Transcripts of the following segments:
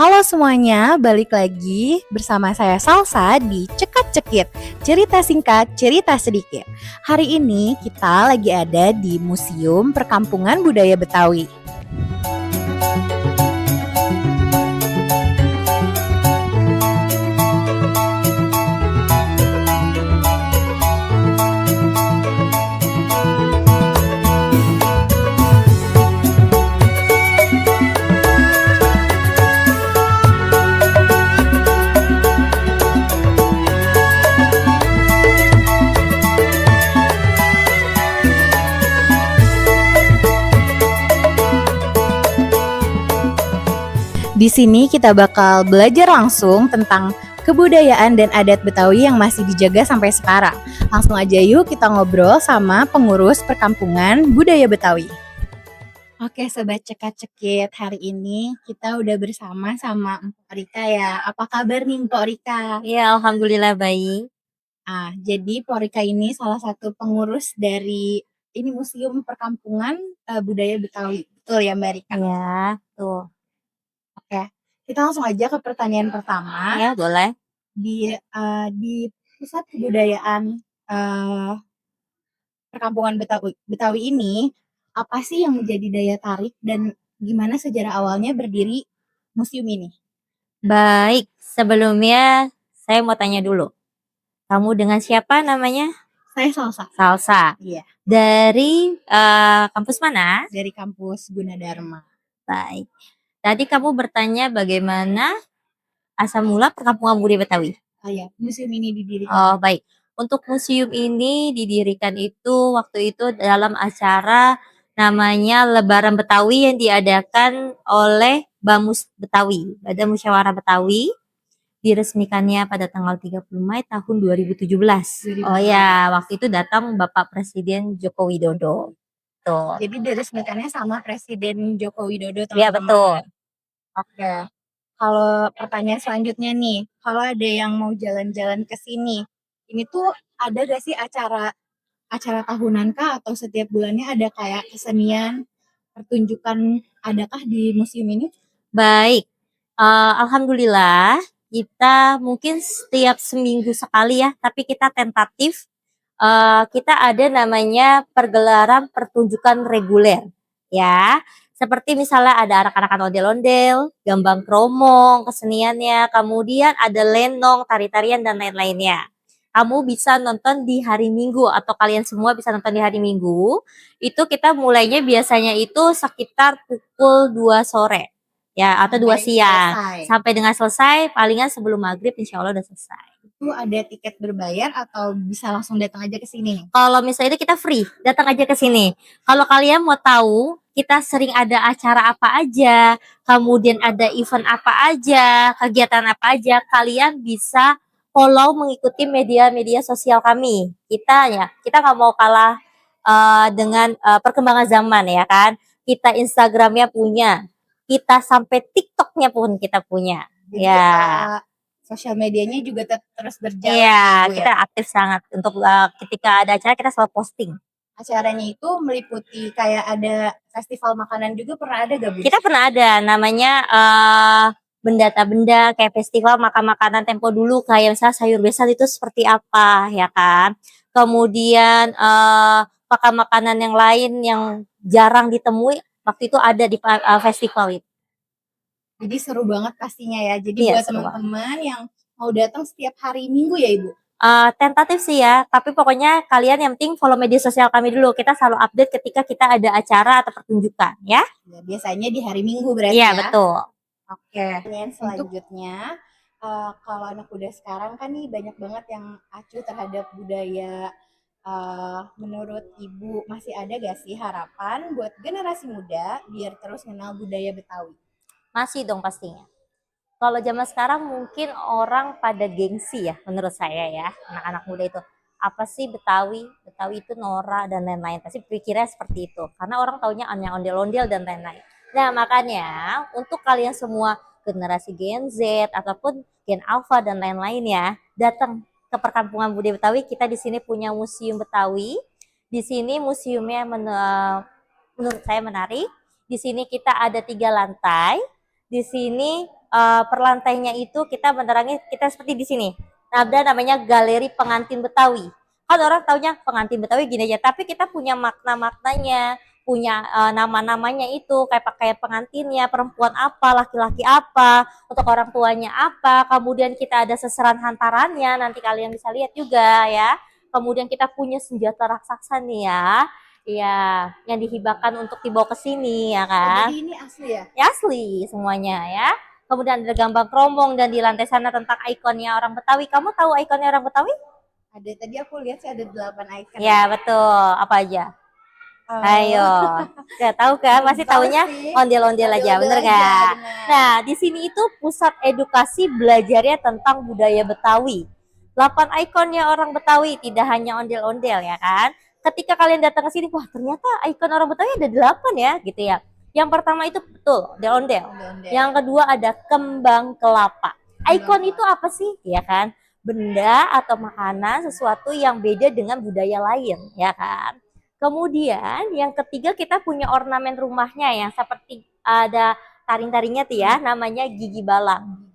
Halo semuanya, balik lagi bersama saya Salsa di Cekat Cekit, cerita singkat, cerita sedikit. Hari ini kita lagi ada di Museum Perkampungan Budaya Betawi. Di sini kita bakal belajar langsung tentang kebudayaan dan adat Betawi yang masih dijaga sampai sekarang. Langsung aja yuk kita ngobrol sama pengurus Perkampungan Budaya Betawi. Oke Sobat Cekat-Cekit, hari ini kita udah bersama sama Mpok Rika ya. Apa kabar nih Mpok Rika? Ya, alhamdulillah baik. Jadi Mpok Rika ini salah satu pengurus dari ini Museum Perkampungan Budaya Betawi. Betul ya Mbak Rika? Ya, tuh. Oke, kita langsung aja ke pertanyaan pertama. Ya, boleh. Di pusat kebudayaan perkampungan Betawi ini, apa sih yang menjadi daya tarik dan gimana sejarah awalnya berdiri museum ini? Baik, sebelumnya saya mau tanya dulu. Kamu dengan siapa namanya? Saya Salsa. Salsa. Iya, Dari kampus mana? dari kampus Gunadarma. Baik. Tadi kamu bertanya bagaimana asal mula Perkampungan Budaya Betawi. Oh iya, museum ini didirikan. Oh, baik. Untuk museum ini didirikan itu waktu itu dalam acara namanya Lebaran Betawi yang diadakan oleh Bamus Betawi, Badan Musyawarah Betawi. Diresmikannya pada tanggal 30 Mei tahun 2017. Oh ya, waktu itu datang Bapak Presiden Joko Widodo. Tuh. Jadi diresmikannya sama Presiden Joko Widodo Iya, teman-teman. betul. Oke. Kalau pertanyaan selanjutnya nih, kalau ada yang mau jalan-jalan ke sini, ini tuh ada gak sih acara tahunan kah atau setiap bulannya ada kayak kesenian, pertunjukan, adakah di museum ini? Baik. Alhamdulillah kita mungkin setiap seminggu sekali ya, tapi kita tentatif kita ada namanya pergelaran pertunjukan reguler ya. Seperti misalnya ada anak-anak ondel-ondel, gambang kromong, keseniannya, kemudian ada lenong, tari-tarian dan lain-lainnya. Kamu bisa nonton di hari Minggu atau kalian semua bisa nonton di hari Minggu. Itu kita mulainya biasanya itu sekitar pukul 2 sore ya atau 2 siang. Sampai dengan selesai palingan sebelum maghrib insya Allah udah selesai. Itu ada tiket berbayar atau bisa langsung datang aja ke sini? Kalau misalnya kita free, datang aja ke sini. Kalau kalian mau tahu kita sering ada acara apa aja, kemudian ada event apa aja, kegiatan apa aja, kalian bisa follow mengikuti media-media sosial kami. Kita nggak mau kalah dengan perkembangan zaman ya kan. Kita Instagramnya punya, kita sampai TikToknya pun kita punya. Jadi, ya. Sosial medianya juga terus berjalan. Iya, ya, kita aktif sangat untuk ketika ada acara kita selalu posting. Acaranya itu meliputi kayak ada festival makanan juga pernah ada gak Bu? Kita pernah ada namanya benda-benda kayak festival makan makanan tempo dulu kayak misalnya sayur besan itu seperti apa ya kan. Kemudian makan makanan yang lain yang jarang ditemui waktu itu ada di festival itu. Jadi seru banget pastinya ya. Jadi Iya, buat teman-teman yang mau datang setiap hari Minggu ya Ibu? Tentatif sih ya, tapi pokoknya kalian yang penting follow media sosial kami dulu. Kita selalu update ketika kita ada acara atau pertunjukan ya. Ya, biasanya di hari Minggu berarti Iya, ya? betul. Oke. Pertanyaan selanjutnya, kalau anak muda sekarang kan nih banyak banget yang acuh terhadap budaya. Menurut Ibu masih ada gak sih harapan buat generasi muda biar terus kenal budaya Betawi? Masih dong pastinya. Kalau zaman sekarang mungkin orang pada gengsi ya menurut saya ya, anak-anak muda itu. Apa sih Betawi? Betawi itu Nora dan lain-lain. Pasti pikirnya seperti itu. Karena orang taunya hanya ondel-ondel dan lain-lain. Nah, makanya untuk kalian semua generasi Gen Z ataupun Gen Alpha dan lain-lain ya, datang ke Perkampungan Budaya Betawi. Kita di sini punya Museum Betawi. Di sini museumnya menurut saya menarik. Di sini kita ada 3 lantai. Di sini perlantainya itu kita menerangi, kita seperti di sini. Ada namanya Galeri Pengantin Betawi. Kan orang taunya pengantin Betawi gini aja, tapi kita punya makna-maknanya, punya nama-namanya itu, kayak pakaian pengantinnya, perempuan apa, laki-laki apa, untuk orang tuanya apa, kemudian kita ada seseran hantarannya, nanti kalian bisa lihat juga ya. Kemudian kita punya senjata raksasa nih ya, ya, yang dihibahkan untuk dibawa ke sini ya kan. Jadi ini asli ya? Ya asli semuanya ya. Kemudian ada gambar kerombong dan di lantai sana tentang ikonnya orang Betawi. Kamu tahu ikonnya orang Betawi? Ada, tadi aku lihat sih ada 8 icon. Ya betul. Apa aja? Ayo, nggak tahu kan? Masih taunya ondel-ondel aja, bener nggak? Nah, di sini itu pusat edukasi belajarnya tentang budaya Betawi. 8 ikonnya orang Betawi, tidak hanya ondel-ondel ya kan? Ketika kalian datang ke sini, wah ternyata ikon orang Betawi ada 8 ya, gitu ya. Yang pertama itu betul, ondel-ondel. Yang kedua ada kembang kelapa. Ikon itu apa sih? Ya kan? Benda atau makanan, sesuatu yang beda dengan budaya lain, ya kan? Kemudian yang ketiga kita punya ornamen rumahnya yang seperti ada taring-taringnya tuh ya, namanya gigi balang.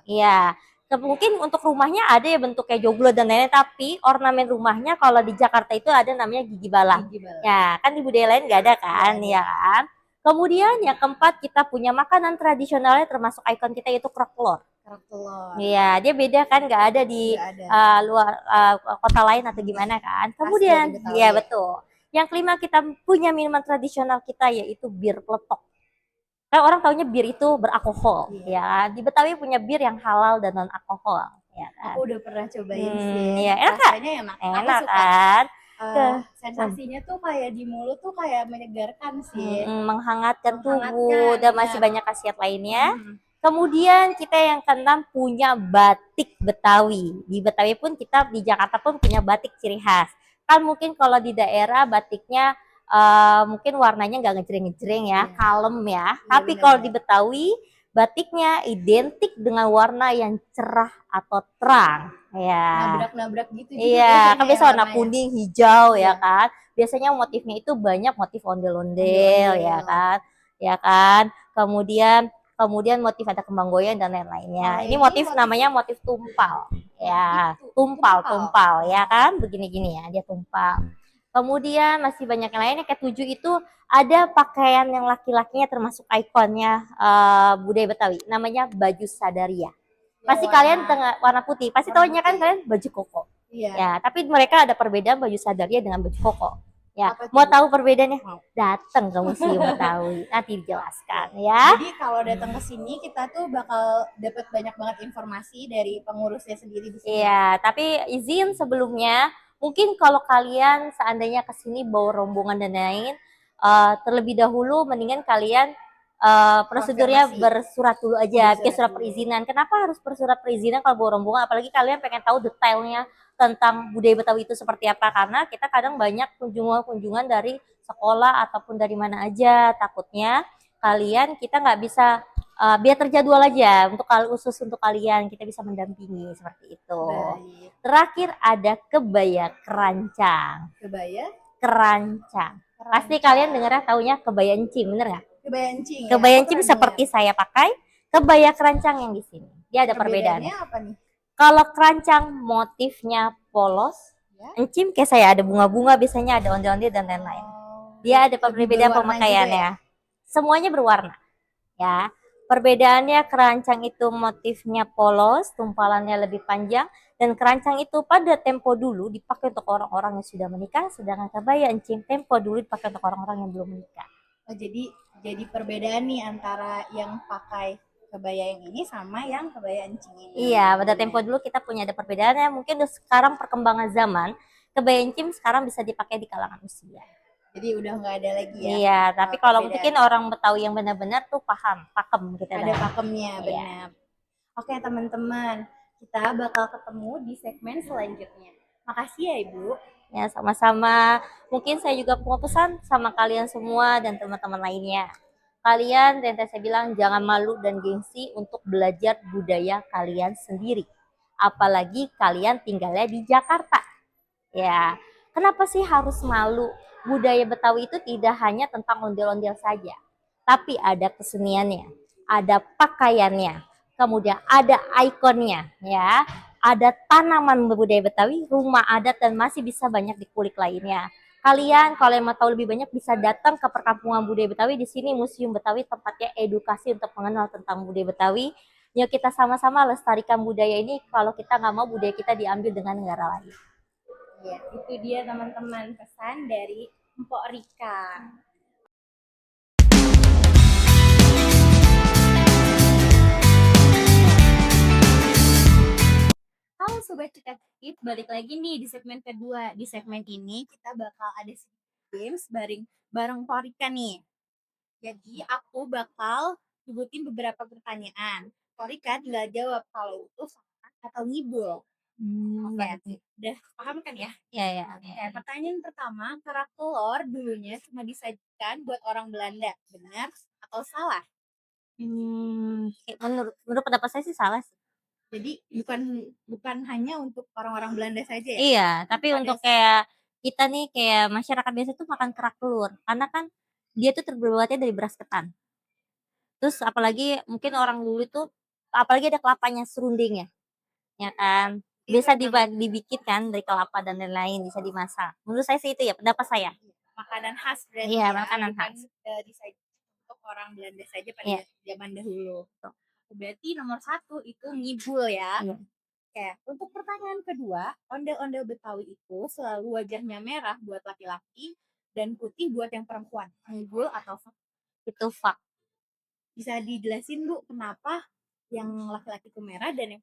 Iya. Mungkin untuk rumahnya ada ya bentuknya joglo dan lain-lain, tapi ornamen rumahnya kalau di Jakarta itu ada namanya gigi balang. Ya, kan di budaya lain nggak ada kan, ya kan? Kemudian yang keempat kita punya makanan tradisionalnya termasuk ikon kita yaitu kerak telur. Iya, dia beda kan, nggak ada di luar kota lain atau gimana kan. Kemudian, iya betul. Yang kelima kita punya minuman tradisional kita yaitu bir peletok. Kan orang taunya bir itu beralkohol, ya. Di Betawi punya bir yang halal dan non alkohol, ya kan. Aku udah pernah cobain sih. Ya enak kan? Enak kan? Sensasinya tuh kayak di mulut tuh kayak menyegarkan sih. Menghangatkan tubuh dan masih banyak khasiat lainnya. Kemudian kita yang keenam punya batik Betawi. Di Betawi pun kita, di Jakarta pun punya batik ciri khas. Kan mungkin kalau di daerah batiknya mungkin warnanya nggak ngejreng-ngejreng ya, kalem ya. Tapi kalau di Betawi batiknya identik dengan warna yang cerah atau terang. Ya. Nabrak-nabrak gitu juga. Iya, kan biasa warna kuning, hijau ya kan. Biasanya motifnya itu banyak motif ondel-ondel ya kan. Ya kan. Kemudian motif ada kembang goyang dan lain-lainnya. Ini motif namanya motif tumpal. Ya, tumpal ya kan. Begini-gini ya, dia tumpal. Kemudian masih banyak yang lainnya, kayak 7 itu ada pakaian yang laki-lakinya termasuk ikonnya budaya Betawi, namanya baju sadaria. Pasti kalian warna putih, pasti tahunya kan kalian baju koko. Ya, tapi mereka ada perbedaan baju sadaria dengan baju koko. Ya, mau tahu perbedaannya? Datang ke Museum Betawi, nanti dijelaskan ya. Jadi kalau datang ke sini kita tuh bakal dapat banyak banget informasi dari pengurusnya sendiri di sini. Iya, tapi izin sebelumnya, mungkin kalau kalian seandainya ke sini bawa rombongan dan lain, terlebih dahulu mendingan kalian prosedurnya bersurat dulu aja, bikin surat perizinan. Kenapa harus bersurat perizinan kalau bawa rombongan? Apalagi kalian pengen tahu detailnya tentang budaya Betawi itu seperti apa, karena kita kadang banyak kunjungan dari sekolah ataupun dari mana aja. Takutnya kalian kita nggak bisa biar terjadwal aja untuk khusus untuk kalian, kita bisa mendampingi seperti itu. Baik. Terakhir ada kebaya kerancang. Pasti kalian dengarnya taunya kebaya encim, bener nggak? Kebaya encim seperti saya pakai, kebaya kerancang yang di sini. Dia ada perbedaannya. Apa nih? Kalau kerancang motifnya polos, ya. Encim kayak saya ada bunga-bunga, biasanya ada ondel-ondel dan lain-lain. Dia ada perbedaan pemakaiannya. Ya? Semuanya berwarna. Ya, perbedaannya kerancang itu motifnya polos, tumpalannya lebih panjang, dan kerancang itu pada tempo dulu dipakai untuk orang-orang yang sudah menikah, sedangkan kebaya encim tempo dulu dipakai untuk orang-orang yang belum menikah. Oh, jadi perbedaan nih antara yang pakai kebaya yang ini sama yang kebaya encim ini. Iya, pada tempo dulu kita punya ada perbedaannya. Mungkin sekarang perkembangan zaman, kebaya encim sekarang bisa dipakai di kalangan usia. Jadi udah nggak ada lagi ya. Iya, tapi kalau mungkin orang Betawi yang benar-benar tuh pakem gitu. Ada pakemnya, benar. Oke teman-teman, kita bakal ketemu di segmen selanjutnya. Makasih ya Ibu. Ya, sama-sama. Mungkin saya juga mau pesan sama kalian semua dan teman-teman lainnya. Kalian, dan saya bilang, jangan malu dan gengsi untuk belajar budaya kalian sendiri. Apalagi kalian tinggalnya di Jakarta. Ya, kenapa sih harus malu? Budaya Betawi itu tidak hanya tentang ondel-ondel saja, tapi ada keseniannya, ada pakaiannya, kemudian ada ikonnya ya, ada tanaman budaya Betawi, rumah adat, dan masih bisa banyak dikulik lainnya. Kalian kalau yang mau tahu lebih banyak bisa datang ke perkampungan budaya Betawi. Di sini Museum Betawi tempatnya edukasi untuk mengenal tentang budaya Betawi. Yuk kita sama-sama lestarikan budaya ini kalau kita nggak mau budaya kita diambil dengan negara lain. Ya, itu dia teman-teman pesan dari Mpok Rika. Halo Sobat Cekakit, balik lagi nih di segmen kedua. Di segmen ini kita bakal ada games bareng Mpok Rika nih. Jadi aku bakal sebutin beberapa pertanyaan. Mpok Rika tinggal jawab kalau itu salah atau ngibul. Oke, udah paham kan ya? Ya, ya. Oke, pertanyaan pertama, kerak telur dulunya cuma disajikan buat orang Belanda, benar atau salah? Menurut pendapat saya sih salah sih. Jadi bukan bukan hanya untuk orang-orang Belanda saja ya? Iya, tapi Pada untuk kayak kita nih, kayak masyarakat biasa tuh makan kerak telur, karena kan dia tuh terbuatnya dari beras ketan. Terus apalagi mungkin orang dulu tuh, apalagi ada kelapanya, serundingnya, ya kan. Bisa dibikin kan dari kelapa dan lain-lain, bisa dimasak. Menurut saya sih itu ya, pendapat saya. makanan khas berarti Iya, ya, makanan bukan khas. disajikan untuk orang Belanda saja pada Iya. zaman dahulu. Betul. Berarti nomor 1 itu ngibul ya. Iya. Oke, untuk pertanyaan kedua, ondel-ondel Betawi itu selalu wajahnya merah buat laki-laki dan putih buat yang perempuan. Ngibul atau Itu fak. bisa dijelasin Bu kenapa yang laki-laki itu merah dan yang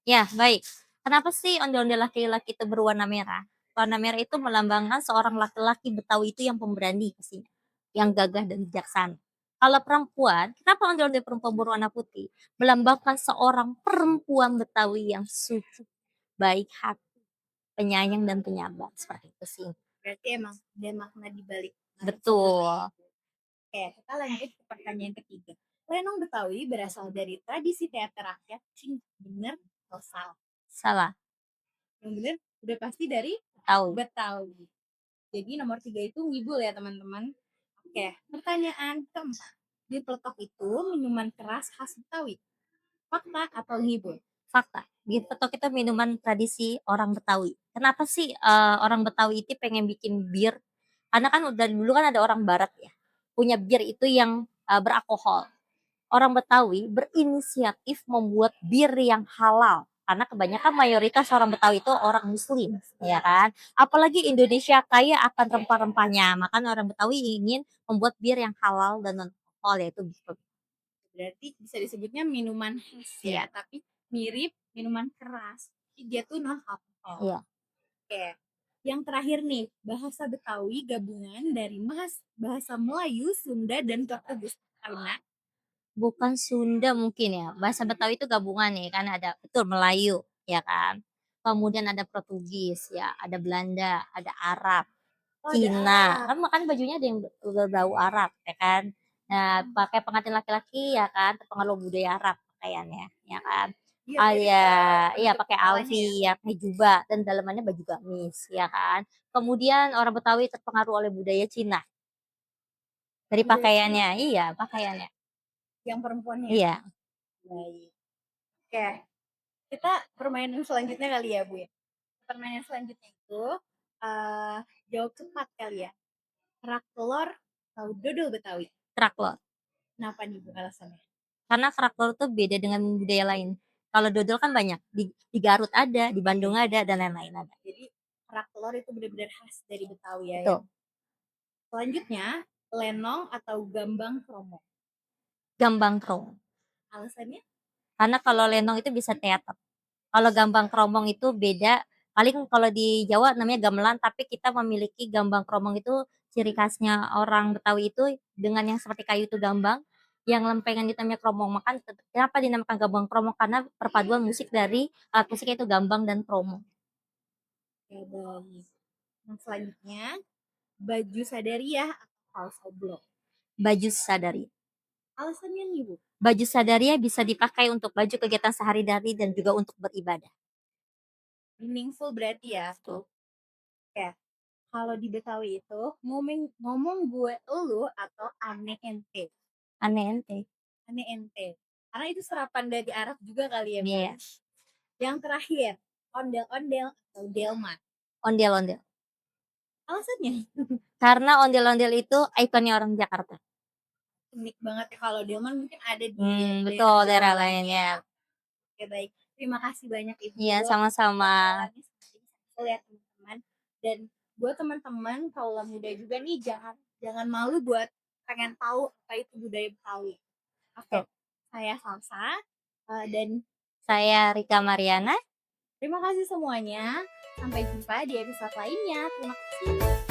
Ya, baik. Kenapa sih ondel-ondel laki-laki itu berwarna merah? Warna merah itu melambangkan seorang laki-laki Betawi itu yang pemberani pastinya, yang gagah dan bijaksana. Kalau perempuan, kenapa ondel-ondel perempuan berwarna putih? Melambangkan seorang perempuan Betawi yang suci, baik hati, penyayang dan penyabar, seperti itu sih. berarti emang ada makna di balik. Betul. Oke, kita lanjut ke pertanyaan ketiga. Lenong Betawi berasal dari tradisi teater rakyat, sing bener atau salah? Salah. Yang bener udah pasti dari Tahu. Betawi. Jadi nomor 3 itu ngibul ya teman-teman. Oke, pertanyaan keempat. Di peletok itu minuman keras khas Betawi. Fakta atau ngibul? Fakta. Di petok itu minuman tradisi orang Betawi. Kenapa sih orang Betawi itu pengen bikin bir? Karena kan dari dulu kan ada orang Barat ya, punya bir itu yang beralkohol. Orang Betawi berinisiatif membuat bir yang halal. Karena kebanyakan mayoritas orang Betawi itu orang Muslim, ya kan? Apalagi Indonesia kaya akan rempah-rempahnya, makanya orang Betawi ingin membuat bir yang halal dan non alkohol, yaitu bir. Berarti bisa disebutnya minuman khas Iya. ya, tapi mirip minuman keras. Tapi dia tuh non alkohol. Iya. Oke. Yang terakhir nih, bahasa Betawi gabungan dari bahasa Melayu, Sunda, dan Portugis. Karena Bukan Sunda mungkin ya, bahasa Betawi itu gabungan nih, kan ada betul Melayu, ya kan. Kemudian ada Portugis ya, ada Belanda, ada Arab, ada Cina. Arab. Kan makan bajunya ada yang berbau Arab, ya kan. Nah, pakai pengantin laki-laki ya kan, terpengaruh budaya Arab pakaiannya, ya kan. Iya, Ah mirip ya, ya, iya bentuk pakai kepalanya alfi ya. ya, pakai jubah dan dalamannya baju gamis, ya kan. Kemudian orang Betawi terpengaruh oleh budaya Cina dari Budaya Cina pakaiannya, iya pakaiannya, yang perempuannya. iya. Baik. Oke, kita permainan selanjutnya kali ya, Bu ya. Permainan selanjutnya itu jawab cepat kali ya. Kerak telur atau dodol Betawi. Kerak telur. Kenapa nih Bu alasannya? Karena kerak telur tuh beda dengan budaya lain. Kalau dodol kan banyak, di Garut ada, di Bandung ada, dan lain-lain ada. Jadi kerak telur itu benar-benar khas dari Betawi ya. Betul. Selanjutnya, lenong atau gambang kromong. Gambang kromong. Alasannya? Karena kalau lenong itu bisa teater. Kalau gambang kromong itu beda. Paling kalau di Jawa namanya gamelan, tapi kita memiliki gambang kromong itu ciri khasnya orang Betawi itu dengan yang seperti kayu itu gambang, yang lempengan itu namanya kromong. Maka kenapa dinamakan gambang kromong? Karena perpaduan musik dari alat musiknya itu gambang dan kromong. Ya, baik. Nah, selanjutnya, baju sadariah atau kaos oblong. Baju sadari. Alasannya nih Bu. Baju sadaria bisa dipakai untuk baju kegiatan sehari-hari dan juga untuk beribadah. Meaningful berarti ya. Tuh. Oke. Kalau di Betawi itu ngomong gue elu atau aneh ente. Aneh ente. Aneh ente. Karena itu serapan dari Arab juga kali ya, Mbak. Iya, Yang terakhir, ondel-ondel atau delman. ondel-ondel. Alasannya Karena ondel-ondel itu ikonnya orang Jakarta. unik banget ya, kalau delman mungkin ada di Betul, daerah daerah-daerah lainnya. lainnya. Oke, baik. Terima kasih banyak Iya, Ibu sama-sama. obrolannya seperti bisa lihat teman-teman. Dan buat teman-teman kaula muda juga nih, jangan malu buat pengen tahu apa itu budaya Betawi. Oke, Betul. saya Salsa, dan Saya Rika Mariana. terima kasih semuanya. Sampai jumpa di episode lainnya. Terima kasih.